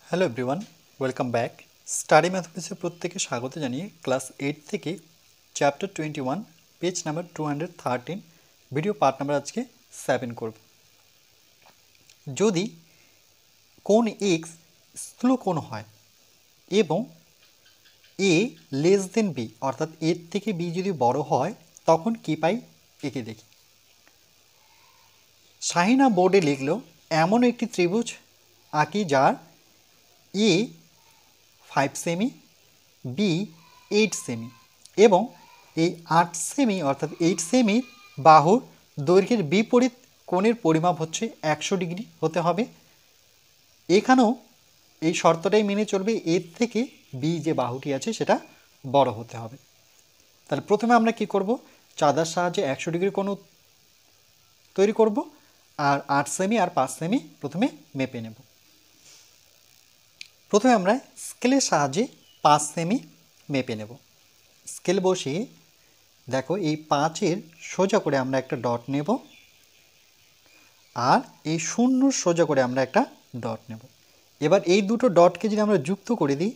Hello everyone, welcome back. Study ম্যাথমেটিক্সে প্রত্যেকে স্বাগত জানিয়ে ক্লাস 8 থেকে chapter 21 page number 213 video part number আজকে 7 করব। যদি কোণ এক্স স্থূল কোণ হয় এবং এ লেস দেন বি, অর্থাৎ এর থেকে বি যদি বড় হয় তখন কি পাই একে দেখি। শাহিনা বোর্ডে লিখল এমন একটি ত্রিভুজ আঁকি যার এ 5 সেমি, বি 8 সেমি এবং এই 8 সেমি অর্থাৎ 8 সেমির বাহুর দৈর্ঘ্যের বিপরীত কোণের পরিমাপ হচ্ছে 100 ডিগ্রি হতে হবে। এখানেও এই শর্তটাই মেনে চলবে, এর থেকে বি যে বাহুটি আছে সেটা বড় হতে হবে। তাহলে প্রথমে আমরা কি করব, চাঁদার সাহায্যে 100 ডিগ্রি কোণ তৈরি করব আর 8 সেমি আর 5 সেমি প্রথমে মেপে নেব। প্রথমে আমরা স্কেলের সাহায্যে 5 সেমি মেপে নেব। স্কেল বসিয়ে দেখো এই 5-এর সোজা করে আমরা একটা ডট নেব আর এই 0 সোজা করে আমরা একটা ডট নেব। এবার এই দুটো ডটকে যদি আমরা যুক্ত করে দিই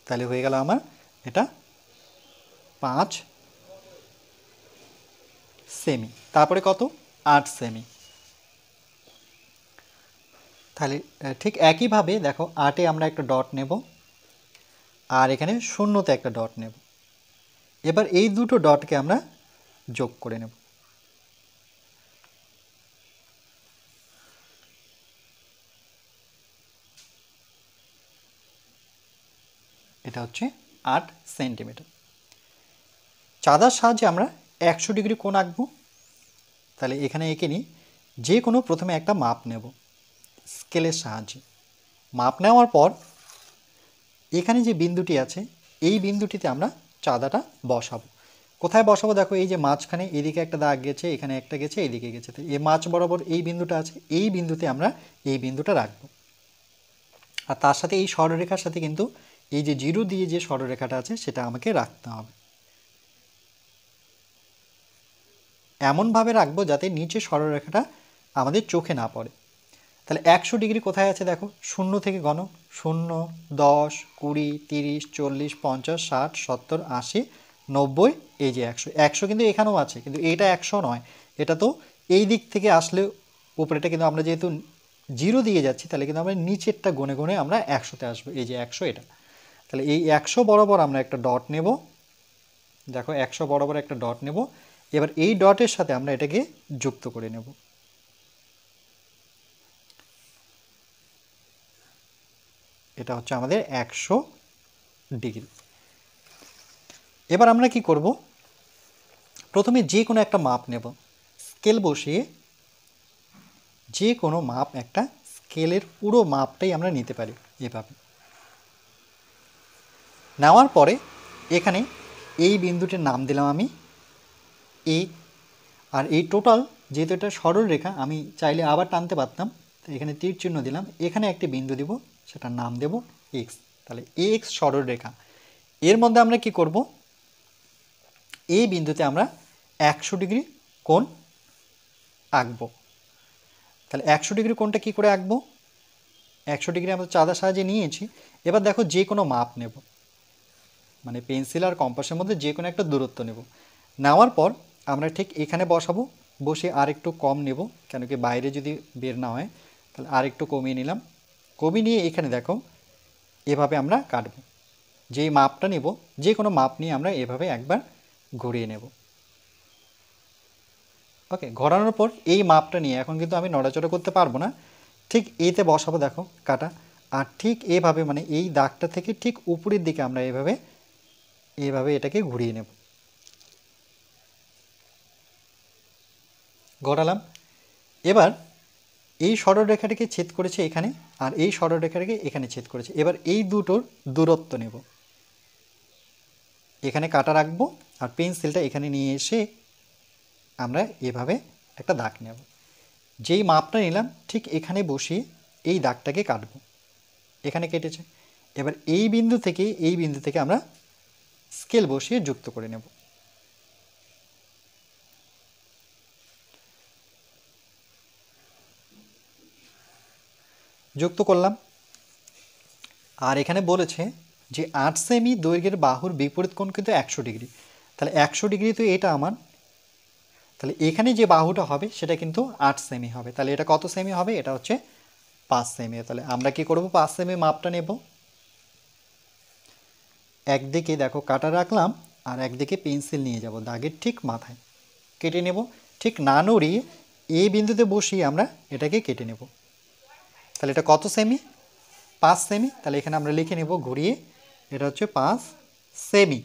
তাহলে হয়ে গেল আমার এটা 5 সেমি, তারপরে কত 8 সেমি। তাহলে ঠিক একইভাবে দেখো 8-এ আমরা একটা ডট নেব আর এখানে 0-তে একটা ডট নেব। এবার এই দুটো ডটকে আমরা যোগ করে নেব। এটা হচ্ছে 8 সেন্টিমিটার। চাঁদার সাহায্যে আমরা 100 ডিগ্রি কোণ আঁকবো। তাহলে এখানে এঁকে নিই, যে কোনো প্রথমে একটা মাপ নেব স্কেলের সাহায্যে। মাপ নেওয়ার পর এখানে যে বিন্দুটি আছে এই বিন্দুটিতে আমরা চাঁদাটা বসাবো। কোথায় বসাবো দেখো, এই যে মাঝখানে এদিকে একটা দাগ গেছে, এখানে একটা গেছে, এইদিকে গেছে, তো এই মাঝ বরাবর এই বিন্দুটা আছে, এই বিন্দুতে আমরা এই বিন্দুটা রাখবো। আর তার সাথে এই সরলরেখার সাথে কিন্তু এই যে জিরো দিয়ে যে সরলরেখাটা আছে সেটা আমাকে রাখতে হবে। এমনভাবে রাখবো যাতে নিচে সরলরেখাটা আমাদের চোখে না পড়ে। তাহলে 100 ডিগ্রি কোথায় আছে দেখো, 0 থেকে গণ, 0, 10, 20, 30, 40, 50, 60, 70, 80, 90, এই যে 100। 100 কিন্তু এখানেও আছে, কিন্তু এটা 100 নয়, এটা তো এই দিক থেকে আসলে উপরেটা, কিন্তু আমরা যেহেতু জিরো দিয়ে যাচ্ছি তাহলে কিন্তু আমরা নিচেরটা গনে গনে আমরা 100-তে আসবো। এই যে 100 এটা, তাহলে এই 100 বরাবর আমরা একটা ডট নেব। দেখো 100 বরাবর একটা ডট নেব। এবার এই ডটের সাথে আমরা এটাকে যুক্ত করে নেব। এটা হচ্ছে আমাদের 100 ডিগ্রি। এবার আমরা কি করব, প্রথমে যে কোনো একটা মাপ নেব, স্কেল বসিয়ে যে কোনো মাপ, একটা স্কেলের পুরো মাপটাই আমরা নিতে পারি এভাবে। নেওয়ার পরে এখানে এই বিন্দুটির নাম দিলাম আমি এ, আর এই টোটাল যেহেতু এটা সরল রেখা আমি চাইলে আবার টানতে পারতাম, তো এখানে তীর চিহ্ন দিলাম, এখানে একটি বিন্দু দিব, সেটার নাম দেব এক্স। তাহলে এক্স সরল রেখা, এর মধ্যে আমরা কি করব, এই বিন্দুতে আমরা 100 ডিগ্রি কোণ আঁকবো। তাহলে 100 ডিগ্রি কোণটা কী করে আঁকবো, 100 ডিগ্রি আমরা চাঁদার সাহায্যে নিয়েছি। এবার দেখো যে কোনো মাপ নেব, মানে পেন্সিল আর কম্পাসের মধ্যে যে কোনো একটা দূরত্ব নেব। নেওয়ার পর আমরা ঠিক এখানে বসাবো, বসে আর একটু কম নেব, কেন কি বাইরে যদি বের না হয়, তাহলে আর একটু কমিয়ে নিলাম। কমিয়ে নিয়ে এখানে দেখো এভাবে আমরা কাটবো। যেই মাপটা নেব, যে কোনো মাপ নিয়ে আমরা এভাবে একবার ঘুরিয়ে নেব। ওকে, ঘোরানোর পর এই মাপটা নিয়ে এখন কিন্তু আমি নড়াচড়া করতে পারবো না, ঠিক এতে বসাবো, দেখো কাটা। আর ঠিক এভাবে, মানে এই দাগটা থেকে ঠিক উপরের দিকে আমরা এভাবে এটাকে ঘুরিয়ে নেব। ঘোরালাম। এবার এই সরলরেখাটিকে ছেদ করেছে এখানে, আর এই সরলরেখাটিকে এখানে ছেদ করেছে। এবার এই দুটোর দূরত্ব নেব, এখানে কাটা রাখবো আর পেন্সিলটা এখানে নিয়ে এসে আমরা এভাবে একটা দাগ নেব। যেই মাপটা নিলাম ঠিক এখানে বসিয়ে এই দাগটাকে কাটবো, এখানে কেটেছে। এবার এই বিন্দু থেকে আমরা স্কেল বসিয়ে যুক্ত করে নেব। যুক্ত করলাম। আর এখানে বলেছে যে 8 সেমি দৈর্ঘ্যের বাহুর বিপরীত কোণ কিন্তু 100 ডিগ্রি। তাহলে 100 ডিগ্রি তো এটা আমার, তাহলে এখানে যে বাহুটা হবে সেটা কিন্তু 8 সেমি হবে। তাহলে এটা কত সেমি হবে? এটা হচ্ছে 5 সেমি। তাহলে আমরা কি করব? 5 সেমি মাপটা নেব। একদিকে দেখো কাটা রাখলাম আর একদিকে পেন্সিল নিয়ে যাব দাগের ঠিক মাথায়, কেটে নেব। ঠিক না নড়িয়ে এই বিন্দুতে বসিয়ে আমরা এটাকে কেটে নেব। তাহলে এটা কত সেমি? 5 সেমি। তাহলে এখানে আমরা লিখে নেব ঘুরিয়ে, এটা হচ্ছে 5 সেমি।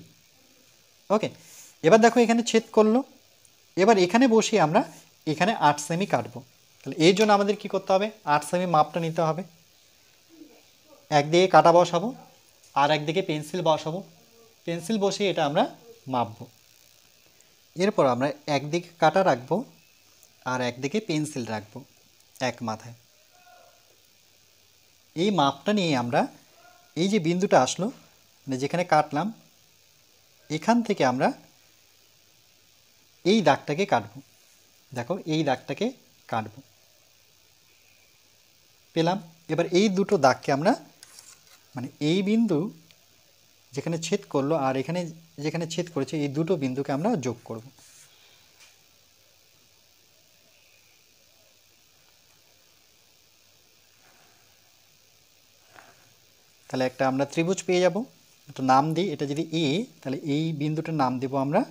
ওকে, এবার দেখো এখানে ছেদ করলো। এবার এখানে বসিয়ে আমরা এখানে 8 সেমি কাটবো। তাহলে এই জন্য আমাদের কি করতে হবে? 8 সেমি মাপটা নিতে হবে। একদিকে কাটা বসাবো আর একদিকে পেন্সিল বসাবো। পেন্সিল বসিয়ে এটা আমরা মাপবো। এরপর আমরা একদিকে কাটা রাখবো আর একদিকে পেন্সিল রাখবো এক মাথায়। এই মাপটা নিয়ে আমরা এই যে বিন্দুটা আসলো, মানে যেখানে কাটলাম, এখান থেকে আমরা এই দাগটাকে কাটবো। দেখো এই দাগটাকে কাটবো, পেলাম। এবার এই দুটো দাগকে আমরা, মানে এই বিন্দু যেখানে ছেদ করলো আর এখানে যেখানে ছেদ করেছে, এই দুটো বিন্দুকে আমরা যোগ করব। তাহলে একটা আমরা ত্রিভুজ পেয়ে যাব। একটা নাম দিই, এটা যদি এ, তাহলে এই বিন্দুটার নাম দেব আমরা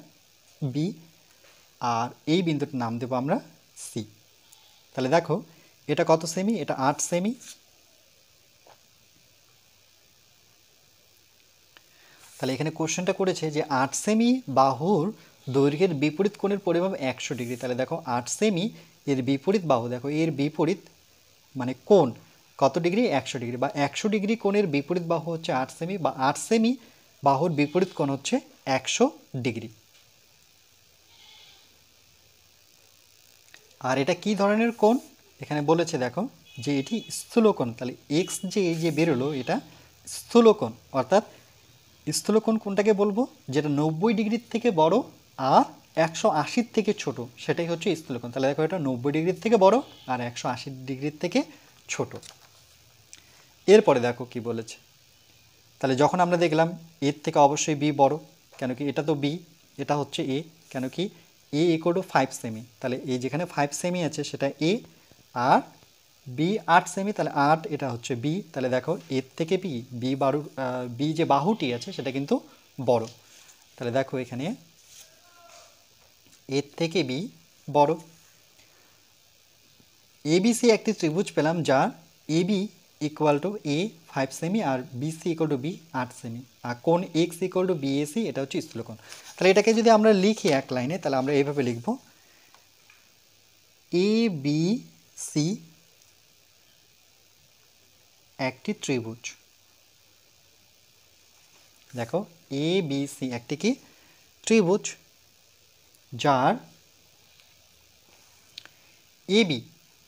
বি, আর এই বিন্দুটার নাম দেব আমরা সি। তাহলে দেখো এটা কত সেমি? এটা 8 সেমি। তাহলে এখানে কোশ্চেনটা করেছে যে 8 সেমি বাহুর দৈর্ঘ্যের বিপরীত কোণের পরিমাপ 100 ডিগ্রি। তাহলে দেখো 8 সেমি এর বিপরীত বাহু, দেখো এর বিপরীত মানে কোণ কত ডিগ্রি? 100 ডিগ্রি। বা 100 ডিগ্রি কোণের বিপরীত বাহু হচ্ছে 8 সেমি, বা 8 সেমি বাহুর বিপরীত কোণ হচ্ছে 100 ডিগ্রি। আর এটা কি ধরনের কোণ? এখানে বলেছে দেখো যে এটি স্থূলকোণ। তাহলে এক্স যে এই যে বেরোলো, এটা স্থূলকোণ। অর্থাৎ স্থূলকোণ কোনটাকে বলবো? যেটা 90 ডিগ্রির থেকে বড় আর 180 থেকে ছোট, সেটাই হচ্ছে স্থূলকোণ। তাহলে দেখো এটা 90 ডিগ্রির থেকে বড় আর 180 ডিগ্রির থেকে ছোট। এরপরে দেখো কি বলেছে। তাহলে যখন আমরা দেখলাম এর থেকে অবশ্যই বি বড়, কেন কি এটা তো বি, এটা হচ্ছে এ, কেন কি এ ইকুয়াল টু 5 সেমি। তাহলে এই যেখানে 5 সেমি আছে সেটা এ, আর বি 8 সেমি, তাহলে 8 এটা হচ্ছে বি। তাহলে দেখো এর থেকে বি বারুর বি যে বাহুটি আছে সেটা কিন্তু বড়। তাহলে দেখো এখানে এর থেকে বি বড়। এবিসি একটি ত্রিভুজ পেলাম যার এবি ইকুয়াল টু এ 5 সেমি আর বিসি ইকুয়াল টু বি 8 সেমি, আর কোণ এক্স ইকুয়াল টু বিএসি, এটা হচ্ছে স্থূলকোণ। তাহলে এটাকে যদি আমরা লিখি এক লাইনে, তাহলে আমরা এইভাবে লিখব, এ বি সি একটি ত্রিভুজ। দেখো এ বি সি একটি কি ত্রিভুজ, যার এবি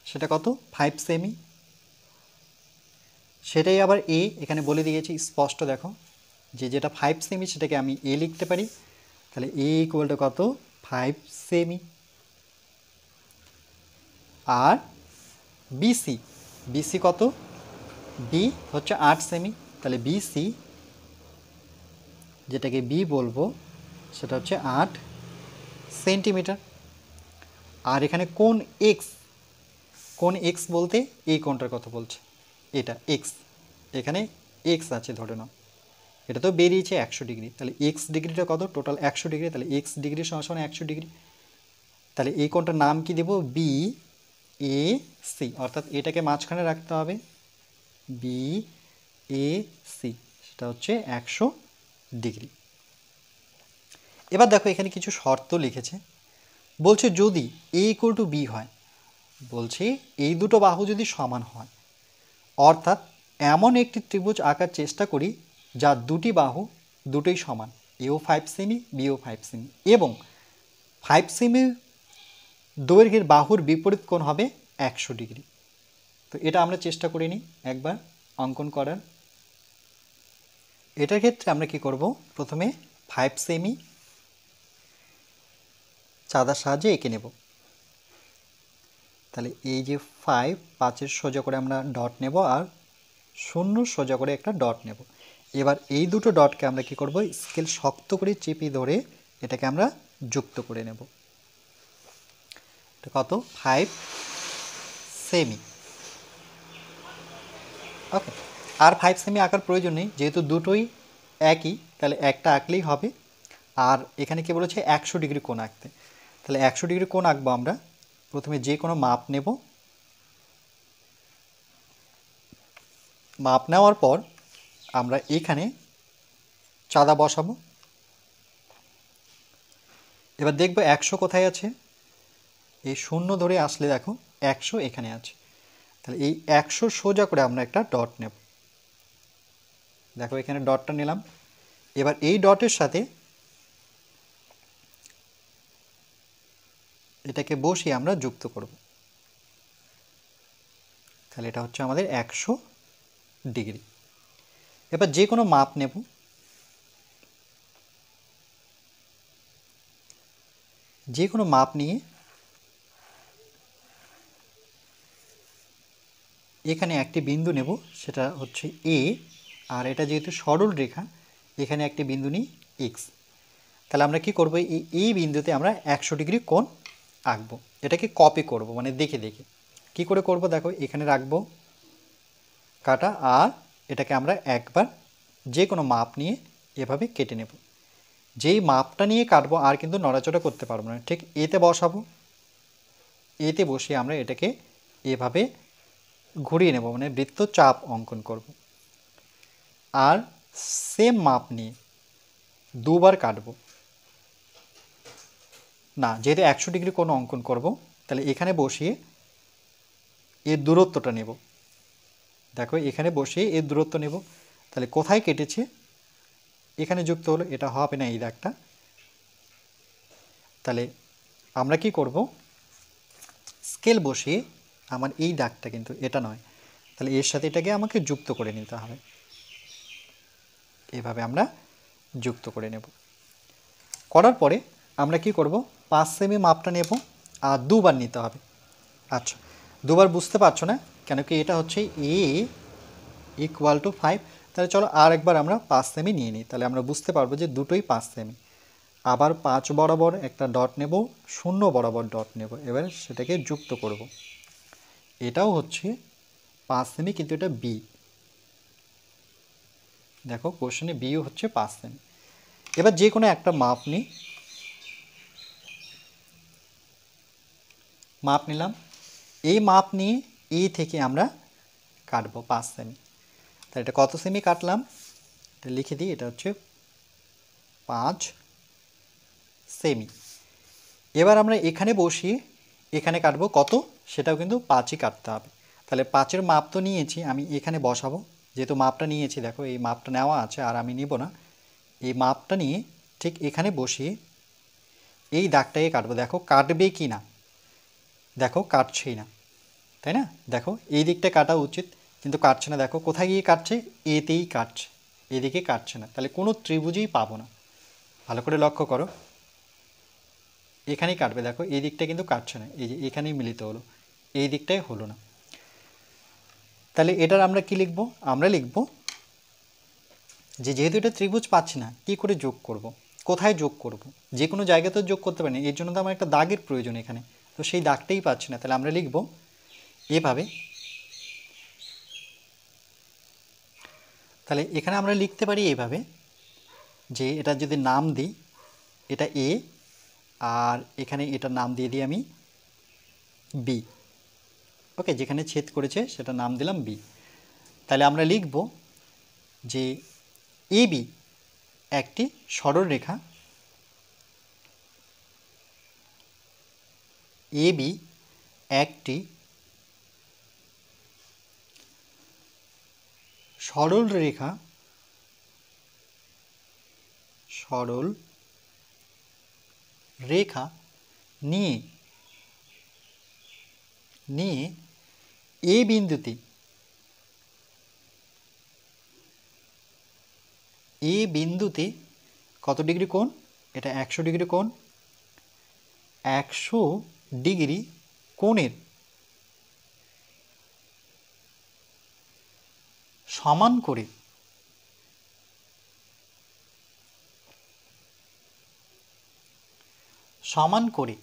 সেটা কত? 5 সেমি। সেটাই আবার এ এখানে বলে দিয়েছি স্পষ্ট, দেখো যে যেটা 5 সেমি সেটাকে আমি এ লিখতে পারি। তাহলে এ ইকুয়াল টু কত? 5 সেমি। আর বিসি, বিসি কত? বি হচ্ছে 8 সেমি। তাহলে বিসি যেটাকে বি বলবো সেটা হচ্ছে 8 সেন্টিমিটার। আর এখানে কোণ এক্স, কোণ এক্স বলতে এই কোণটার কথা বলছে, এটা এক্স, এখানে এক্স আছে ধরে নাও, এটা তো বেরিয়েছে 100 ডিগ্রি। তাহলে এক্স ডিগ্রিটা কত? Total 100 degree. তাহলে এক্স ডিগ্রি সমান 100 ডিগ্রি। তাহলে এই কোণটার নাম কি দেব? বি এ সি, অর্থাৎ এটাকে মাঝখানে রাখতে হবে, বি এ সি, সেটা হচ্ছে 100 ডিগ্রি। এবার দেখো এখানে কিছু শর্ত লিখেছে। বলছে যদি এ ইকুয়াল টু বি হয়, বলছে এই দুটো বাহু যদি সমান হয়, অর্থাৎ এমন একটি ত্রিভুজ আঁকার চেষ্টা করি যার দুটি বাহু দুটোই সমান, এও 5 সেমি বিও 5 সেমি, এবং 5 সেমি দৈর্ঘ্যের বাহুর বিপরীত কোণ হবে 100 ডিগ্রি। তো এটা আমরা চেষ্টা করে নিই একবার অঙ্কন করার। এটার ক্ষেত্রে আমরা কি করব? প্রথমে 5 সেমি চাঁদার সাহায্যে এঁকে নেব। তাহলে এই যে 5, 5-এর সোজা করে আমরা ডট নেব আর 0 সোজা করে একটা ডট নেব। এবার এই দুটো ডটকে আমরা কি করব, স্কেল শক্ত করে চেপে ধরে এটাকে আমরা যুক্ত করে নেব। এটা কত, 5 সেমি। ওকে, আর 5 সেমি আঁকার প্রয়োজন নেই, যেহেতু দুটোই একই, তাহলে একটা আঁকলেই হবে। আর এখানে কি বলেছে 100 ডিগ্রি কোণ আঁকতে, তাহলে 100 ডিগ্রি কোণ আঁকবো আমরা। প্রথমে যে কোনো মাপ নেব, মাপ নেওয়ার পর আমরা এখানে চাঁদা বসাবো। এবার দেখব 100 কোথায় আছে, এই 0 ধরে আসলে দেখো 100 এখানে আছে। তাহলে এই 100 সোজা করে আমরা একটা ডট নেব। দেখো এখানে ডটটা নিলাম। এবার এই ডটের সাথে এটাকে বসিয়ে আমরা যুক্ত করব। তাহলে এটা হচ্ছে আমাদের 100 ডিগ্রি। এবার যে কোনো মাপ নেব, যে কোনো মাপ নিয়ে এখানে একটি বিন্দু নেব, সেটা হচ্ছে এ, আর এটা যেহেতু সরল রেখা এখানে একটি বিন্দু নিই এক্স। তাহলে আমরা কি করব, এই বিন্দুতে আমরা 100 ডিগ্রি কোণ আঁকবো। এটাকে কপি করব, মানে দেখে দেখে। কি করে করব, দেখো এখানে রাখবো কাটা, আর এটাকে আমরা একবার যে কোনো মাপ নিয়ে এভাবে কেটে নেব। যেই মাপটা নিয়ে কাটবো আর কিন্তু নড়াচড়া করতে পারবো না, ঠিক এতে বসাবো। এতে বসিয়ে আমরা এটাকে এভাবে ঘুরিয়ে নেব, মানে বৃত্তচাপ অঙ্কন করব। আর সেম মাপ নিয়ে দুবার কাটবো না, যেহেতু 100 ডিগ্রি কোণ অঙ্কন করব, তাহলে এখানে বসিয়ে এর দূরত্বটা নেব। দেখো এখানে বসিয়ে এর দূরত্ব নেব। তাহলে কোথায় কেটেছে এখানে যুক্ত হলো, এটা হবে না এই দাগটা। তাহলে আমরা কি করব, স্কেল বসিয়ে আমার এই দাগটা কিন্তু এটা নয়, তাহলে এর সাথে এটাকে আমাকে যুক্ত করে নিতে হবে। এভাবে আমরা যুক্ত করে নেব। করার পরে আমরা কি করব, 5 সেমি মাপটা নেব আর দুবার নিতে হবে। আচ্ছা, দুবার বুঝতে পারছো না, কেন কি এটা হচ্ছে এ ইকুয়াল টু 5। তাহলে চলো আর একবার আমরা 5 সেমি নিয়ে নিই, তাহলে আমরা বুঝতে পারবো যে দুটোই 5 সেমি। আবার 5 বরাবর একটা ডট নেব, 0 বরাবর ডট নেব, এবার সেটাকে যুক্ত করব। এটাও হচ্ছে 5 সেমি, কিন্তু এটা বি। দেখো কোশ্চেনে বিও হচ্ছে 5 সেমি। এবার যে কোনো একটা মাপ নিই, মাপ নিলাম। এই মাপ নিয়ে এই থেকে আমরা কাটবো 5 সেমি। তাহলে এটা কত সেমি কাটলাম, এটা লিখে দিই, এটা হচ্ছে 5 সেমি। এবার আমরা এখানে বসিয়ে এখানে কাটবো কত, সেটাও কিন্তু 5ই কাটতে হবে। তাহলে 5-এর মাপ তো নিয়েছি, আমি এখানে বসাবো। যেহেতু মাপটা নিয়েছি, দেখো এই মাপটা নেওয়া আছে আর আমি নিব না, এই মাপটা নিয়ে ঠিক এখানে বসিয়ে এই দাগটাকে কাটবো। দেখো কাটবে কি না, দেখো কাটছেই না, তাই না? দেখো এই দিকটা কাটা উচিত, কিন্তু কাটছে না। দেখো কোথায় গিয়ে কাটছে, এতেই কাটছে, এদিকে কাটছে না। তাহলে কোনো ত্রিভুজই পাবো না। ভালো করে লক্ষ্য করো, এখানেই কাটবে। দেখো এই দিকটা কিন্তু কাটছে না, এই যে এখানেই মিলিত হলো, এই দিকটাই হলো না। তাহলে এটার আমরা কি লিখব, আমরা লিখব যে যেহেতু এটা ত্রিভুজ পাচ্ছি না, কি করে যোগ করব, কোথায় যোগ করব। যে কোনো জায়গাতে যোগ করতে পারি না, এর জন্য তো আমার একটা দাগের প্রয়োজন এখানে, তো সেই দাগটাই পাচ্ছি না। তাহলে আমরা লিখব এভাবে। তাহলে এখানে আমরা লিখতে পারি এইভাবে, যে এটা যদি নাম দিই, এটা এ, আর এখানে এটার নাম দিয়ে দিই আমি বি। ওকে, যেখানে ছেদ করেছে সেটা নাম দিলাম বি। তাহলে আমরা লিখব যে এ বি একটি সরল রেখা, এ বি একটি সরল রেখা, সরল রেখা নিয়ে এ বিন্দুতে কত ডিগ্রি কোণ, এটা 100 ডিগ্রি কোণ, 100 ডিগ্রি কোণের সমান করে সমান করে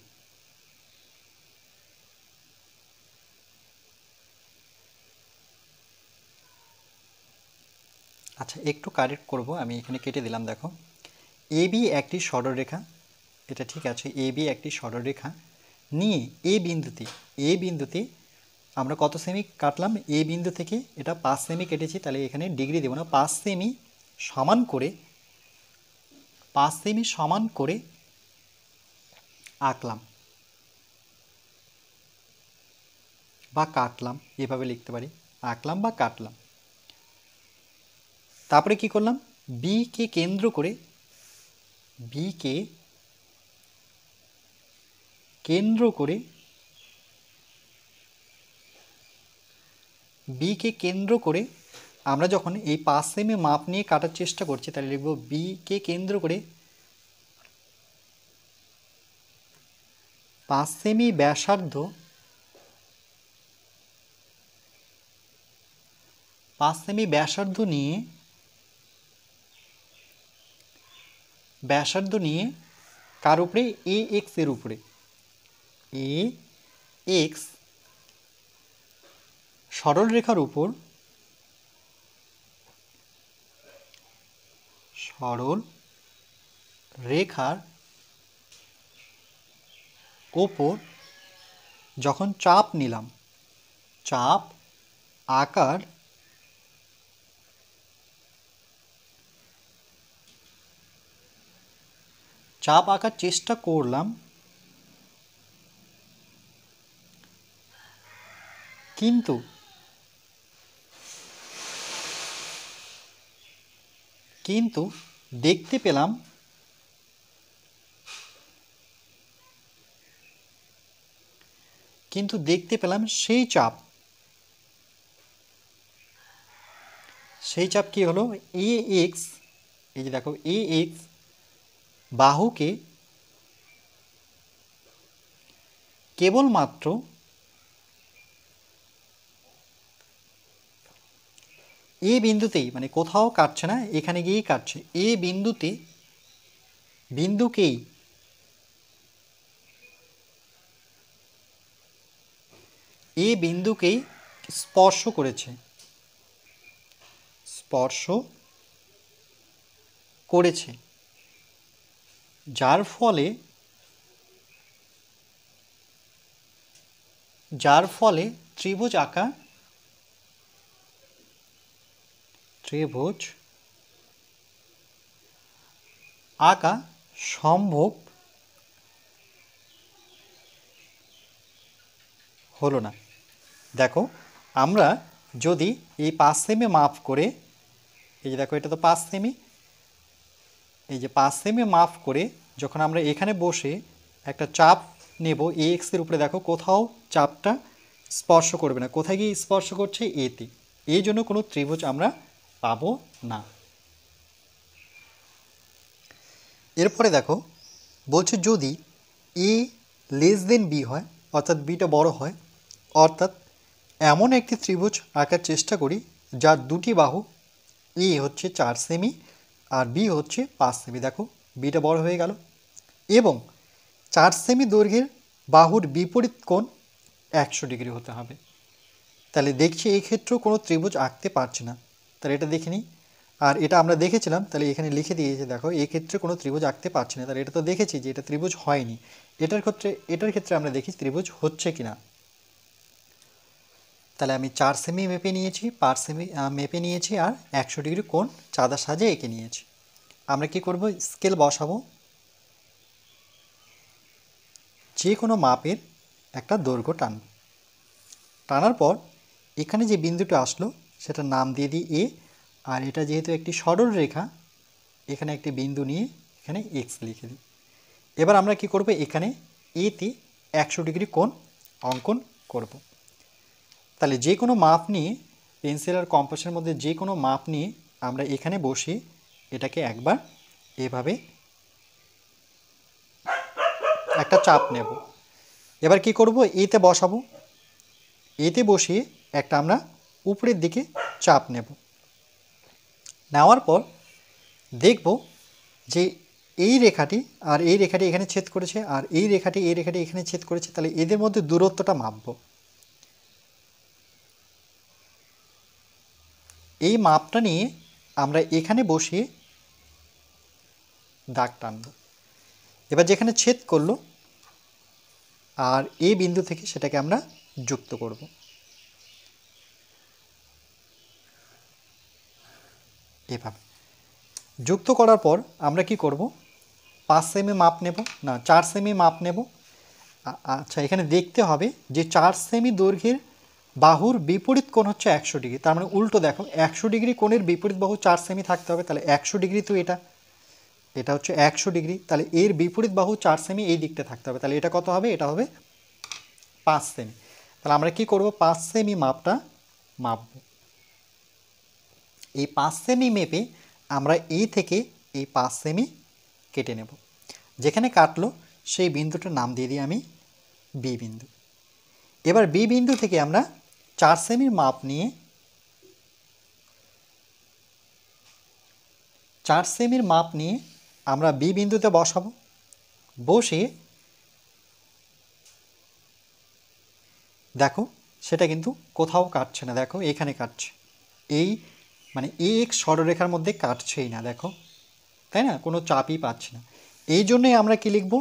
আচ্ছা একটু কারেক্ট করব, আমি এখানে কেটে দিলাম। দেখো এবি একটি সরলরেখা, এটা ঠিক আছে, এবি একটি সরলরেখা নিয়ে এ বিন্দুতে আমরা কত সেমি কাটলাম, এ বিন্দু থেকে এটা 5 সেমি কেটেছি, তাহলে এখানে ডিগ্রি দেব না, 5 সেমি সমান করে 5 সেমি সমান করে আঁকলাম বা কাটলাম, এভাবে লিখতে পারি, আঁকলাম বা কাটলাম। তারপরে কি করলাম, বি কে কেন্দ্র করে আমরা যখন এই 5 সেমি মাপ নিয়ে কাটার চেষ্টা করছি, তাহলে লিখব বি কে কেন্দ্র করে 5 সেমি ব্যাসার্ধ 5 সেমি ব্যাসার্ধ নিয়ে কার উপরে, এ এক্স এর উপরে, এ এক্স সরল রেখার উপর যখন চাপ নিলাম, চাপ আকার চেষ্টা করলাম, কিন্তু দেখতে পেলাম সেই চাপ কি হলো, এ এক্স, এই যে দেখো এ এক্স বাহুকে কেবলমাত্র এ বিন্দুতেই, মানে কোথাও কাটছে না, এখানে গিয়েই কাটছে, এ বিন্দুকেই স্পর্শ করেছে, যার ফলে ত্রিভুজ আঁকা সম্ভব হলো না। দেখো আমরা যদি এই 5 সেমি মাপ করে, এই যে দেখো এটা তো 5 সেমি, এই যে 5 সেমি মাপ করে যখন আমরা এখানে বসে একটা চাপ নেব এ এক্স এর উপরে, দেখো কোথাও চাপটা স্পর্শ করবে না, কোথায় গিয়ে স্পর্শ করছে, এতে, এই জন্য কোনো ত্রিভুজ আমরা পাবো না। এরপরে দেখো বলছে যদি এ লেস দেন বি হয়, অর্থাৎ বিটা বড় হয়, অর্থাৎ এমন একটি ত্রিভুজ আঁকার চেষ্টা করি যার দুটি বাহু এ হচ্ছে 4 সেমি আর বি হচ্ছে 5 সেমি, দেখো বিটা বড় হয়ে গেল, এবং 4 সেমি দৈর্ঘ্যের বাহুর বিপরীত কোণ 100 ডিগ্রি হতে হবে। তাহলে দেখছি এই ক্ষেত্রেও কোনো ত্রিভুজ আঁকতে পারছি না, তাহলে এটা দেখে নিই, আর এটা আমরা দেখেছিলাম, তাহলে এখানে লিখে দিয়েছে, দেখো এই ক্ষেত্রে কোনো ত্রিভুজ আঁকতে পারছি না, তাহলে এটা তো দেখেছি যে এটা ত্রিভুজ হয়নি, এটার ক্ষেত্রে আমরা দেখি ত্রিভুজ হচ্ছে কিনা। তাহলে আমি 4 সেমি মেপে নিয়েছি, 5 সেমি মেপে নিয়েছি, আর 100 ডিগ্রি কোণ চাঁদা সাজে এঁকে নিয়েছি। আমরা কি করব, স্কেল বসাবো, যে কোনো মাপের একটা দৈর্ঘ্য টানার পর এখানে যে বিন্দুটা আসলো সেটা নাম দিয়ে দিই এ, আর এটা যেহেতু একটি সরল রেখা, এখানে একটি বিন্দু নিয়ে এখানে এক্স লিখে দিই। এবার আমরা কি করব, এখানে এতে 100 ডিগ্রি কোণ অঙ্কন করব। তাহলে যে কোনো মাপ নিয়ে, পেন্সিল আর কম্পাসের মধ্যে যে কোনো মাপ নিয়ে আমরা এখানে বসে এটাকে একবার এভাবে একটা চাপ নেব। এবার কি করব, এতে বসাবো, এতে বসিয়ে একটা আমরা উপরের দিকে চাপ নেব, নেওয়ার পর দেখব যে এই রেখাটি আর এই রেখাটি এখানে ছেদ করেছে আর এই রেখাটি এখানে ছেদ করেছে, তাহলে এদের মধ্যে দূরত্বটা মাপব। এই মাপটা নিয়ে আমরা এখানে বসিয়ে দাগ টানব। এবার যেখানে ছেদ করলো আর এই বিন্দু থেকে সেটাকে আমরা যুক্ত করব। এভাবে যুক্ত করার পর আমরা কি করব, 5 সেমি মাপ নেব, না 4 সেমি মাপ নেব। আচ্ছা, এখানে দেখতে হবে যে 4 সেমি দৈর্ঘ্যের বাহুর বিপরীত কোণ হচ্ছে 100 ডিগ্রি, তার মানে উল্টো দেখো 100 ডিগ্রি কোণের বিপরীত বাহু 4 সেমি থাকতে হবে, তাহলে 100 ডিগ্রি তো এটা হচ্ছে 100 ডিগ্রি, তাহলে এর বিপরীত বাহু 4 সেমি এই দিকটা থাকতে হবে, তাহলে এটা কত হবে, এটা হবে 5 সেমি। তাহলে আমরা কি করব, 5 সেমি মাপটা মাপব। এই 5 সেমি মেপে আমরা এই থেকে এই 5 সেমি কেটে নেব। যেখানে কাটলো সেই বিন্দুটার নাম দিয়ে দিই আমি বি বিন্দু। এবার বি বিন্দু থেকে আমরা 4 সেমির মাপ নিয়ে 4 সেমির মাপ নিয়ে আমরা বি বিন্দুতে বসাবো। বসে দেখো সেটা কিন্তু কোথাও কাটছে না, দেখো এখানে কাটছে, এই মানে এক্স সরলরেখার মধ্যে কাটছেই না, দেখো, তাই না, কোনো চাপই পাচ্ছি না। এই জন্যই আমরা কি লিখব,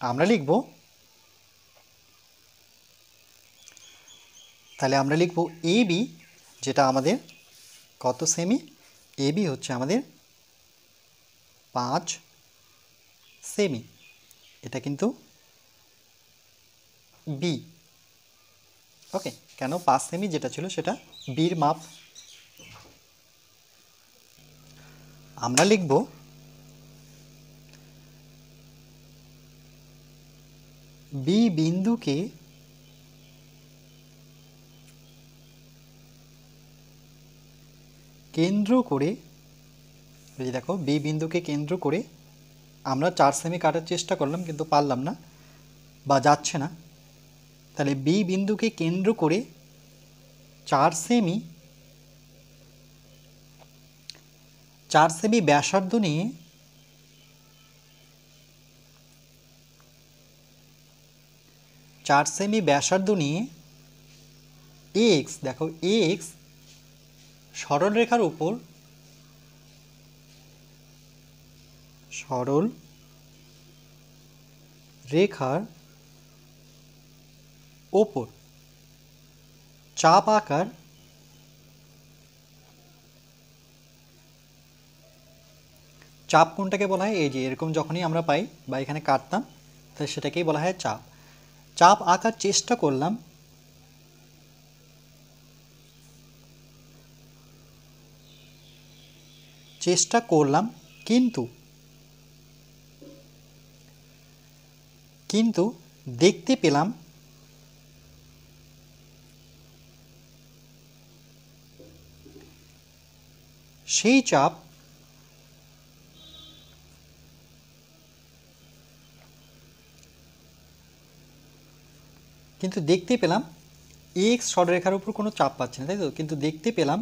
আমরা লিখব, তাহলে আমরা লিখব এ বি, যেটা আমাদের কত সেমি, এ বি হচ্ছে আমাদের 5 সেমি, এটা কিন্তু বি। ওকে, কেন 5 সেমি যেটা ছিল সেটা বির মাপ। আমরা লিখব বি বিন্দুকে কেন্দ্র করে, এই দেখো বি বিন্দুকে কেন্দ্র করে আমরা 4 সেমি কাটার চেষ্টা করলাম কিন্তু পারলাম না বা যাচ্ছে না, তাহলে বি বিন্দুকে কেন্দ্র করে 4 সেমি ব্যাসার্ধ নিয়ে এক্স, দেখো এক্স সরল রেখার উপর চাপ আকার চাপ কোনটাকে বলা হয়, এই যে এরকম যখনই আমরা পাই বা এখানে কাটতাম তাহলে সেটাকেই বলা হয় চাপ। চাপ আঁকার চেষ্টা করলাম কিন্তু দেখতে পেলাম সেই চাপ এক্স সরলরেখার উপর কোনো চাপ পাচ্ছে না, তাই তো, কিন্তু দেখতে পেলাম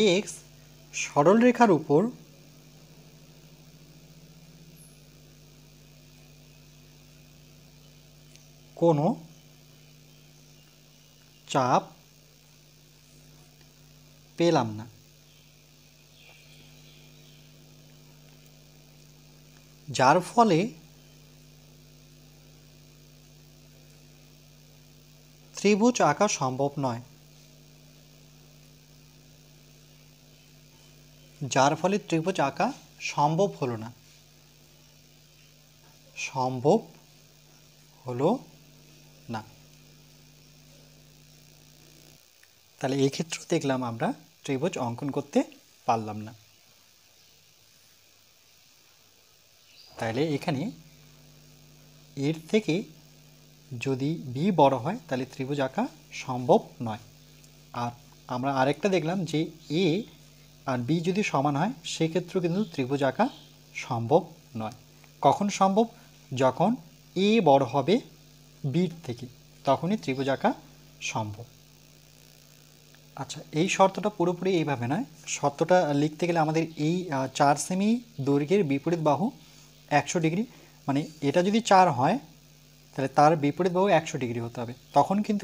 এক্স সরলরেখার উপর কোনো চাপ পেলাম না, যার ফলে ত্রিভুজ আঁকা সম্ভব নয়। যার ফলে ত্রিভুজ আঁকা সম্ভব হলো না, তাহলে এই ক্ষেত্রে দেখলাম আমরা ত্রিভুজ অঙ্কন করতে পারলাম না। তাহলে এখানে এর থেকে যদি বি বড় হয় তাহলে ত্রিভুজ আঁকা সম্ভব নয়। আর আমরা আরেকটা দেখলাম যে এ আর বি যদি সমান হয় সেক্ষেত্রেও কিন্তু ত্রিভুজ আঁকা সম্ভব নয়। কখন সম্ভব? যখন এ বড় হবে বির থেকে, তখনই ত্রিভুজ আঁকা সম্ভব। আচ্ছা, এই শর্তটা পুরোপুরি এইভাবে নয়, শর্তটা লিখতে গেলে আমাদের এই 4 সেমি দৈর্ঘ্যের বিপরীত বাহু 100 ডিগ্রি, মানে এটা যদি 4 হয় তাহলে তার বিপরীত বাহু 100 ডিগ্রি হতে হবে, তখন কিন্তু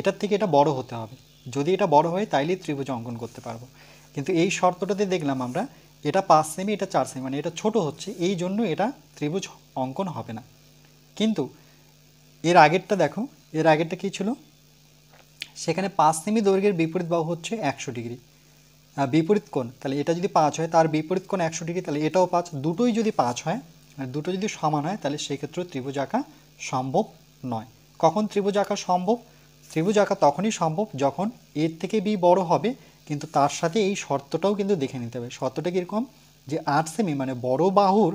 এটার থেকে এটা বড় হতে হবে। যদি এটা বড় হয় তাইলেই ত্রিভুজ অঙ্কন করতে পারবো। কিন্তু এই শর্তটাতে দেখলাম আমরা এটা 5 সেমি, এটা 4 সেমি, মানে এটা ছোট হচ্ছে, এই জন্য এটা ত্রিভুজ অঙ্কন হবে না। কিন্তু এর আগেরটা দেখো, এর আগেরটা কী ছিল, সেখানে 5 সেমি দৈর্ঘ্যের বিপরীত বাহু হচ্ছে 100 ডিগ্রি, বিপরীত কোণ, তাহলে এটা যদি 5 হয় তার বিপরীত কোণ 100 ডিগ্রি, তাহলে এটাও 5, দুটোই যদি 5 হয়, মানে দুটো যদি সমান হয়, তাহলে সেই ক্ষেত্রে ত্রিভুজ আঁকা সম্ভব নয়। কখন ত্রিভুজ আঁকা সম্ভব? ত্রিভুজ আঁকা তখনই সম্ভব যখন এর থেকে বি বড় হবে, কিন্তু তার সাথে এই শর্তটাও কিন্তু দেখে নিতে হবে। শর্তটা কীরকম, যে 8 সেমি মানে বড় বাহুর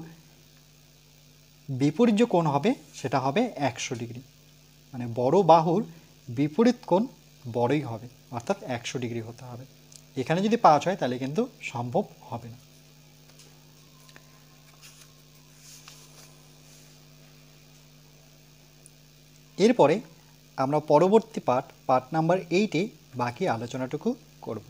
বিপরীত যে কোণ হবে সেটা হবে 100 ডিগ্রি, মানে বড় বাহুর বিপরীত কোণ বড়ই হবে, অর্থাৎ 100 ডিগ্রি হতে হবে। এখানে যদি 5 হয় তাহলে কিন্তু সম্ভব হবে না। এরপরে আমরা পরবর্তী পার্ট নাম্বার 8-এ বাকি আলোচনাটুকু করব।